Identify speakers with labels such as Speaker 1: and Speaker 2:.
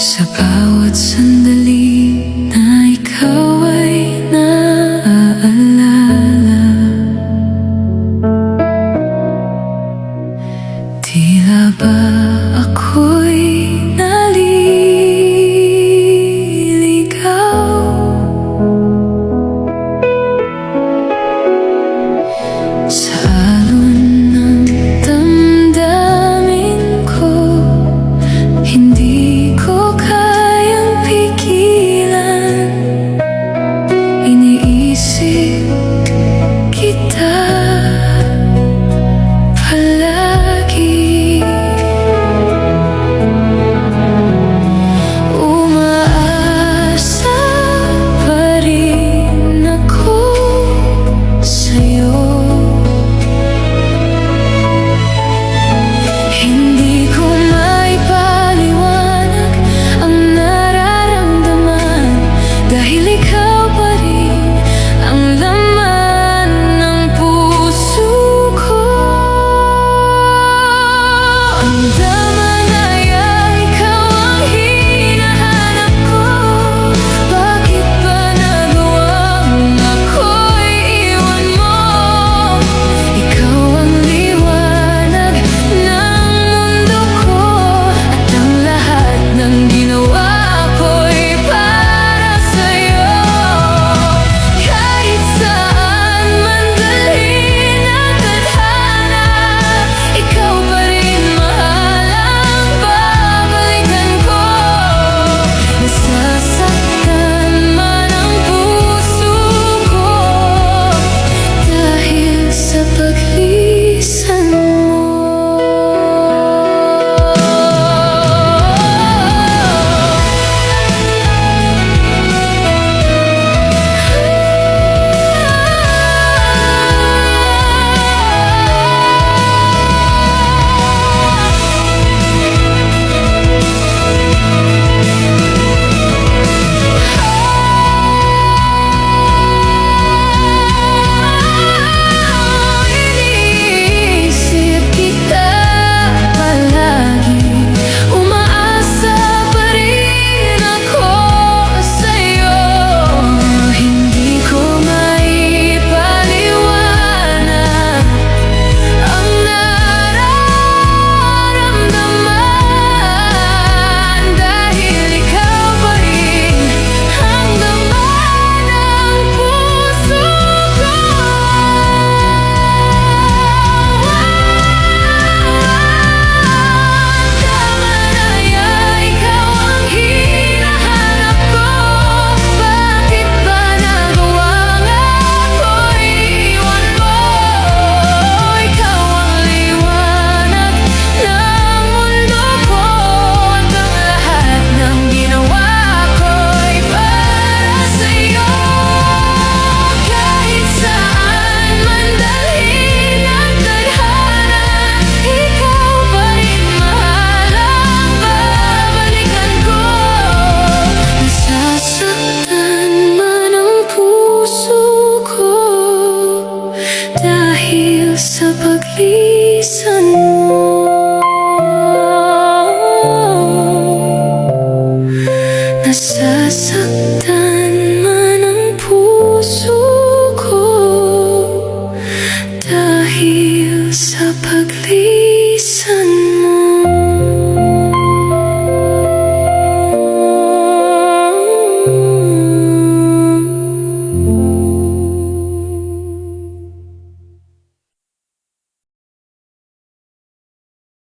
Speaker 1: Sa bawat sandali na ikaw ay naaalala, tila ba ako'y naliligaw? Sa alon ng damdamin ko, hindi ko kayang pigilan. Iniisip kita palagi. Umaasa pa rin ako sa'yo. Hindi ko maipaliwanag ang nararamdaman, dahil ikaw pa rin ang laman ng puso ko. Ang damanaya, ikaw ang hinahanap ko. Bakit ba nagawang ako'y iwan mo? Ikaw ang liwanag ng mundo ko, at ang lahat ng ginawa ko'y para sa'yo. Kahit saan man dalhin ang tadhana, ikaw pa rin mahal ang babalikan ko. Nasasaktan man ang puso ko dahil sa paglisan mo. Iniisip kita palagi. Umaasa pa rin ako sa'yo. Hindi ko maipaliwanag ang nararamdaman, dahil ikaw pa rin ang laman ng puso ko. Damanaya, ikaw ang hinahanap ko. Bakit ba nagawang ako'y iwan mo? Ikaw ang liwanag ng mundo ko, at ang lahat ng ginawa ko'y para sa'yo. Kahit saan man dalhin ang tadhana, ikaw pa rin mahal ang babalikan ko. Nasasaktan man ang puso ko dahil sa paglisan mo. Nasasaktan man ang puso ko dahil sa paglisan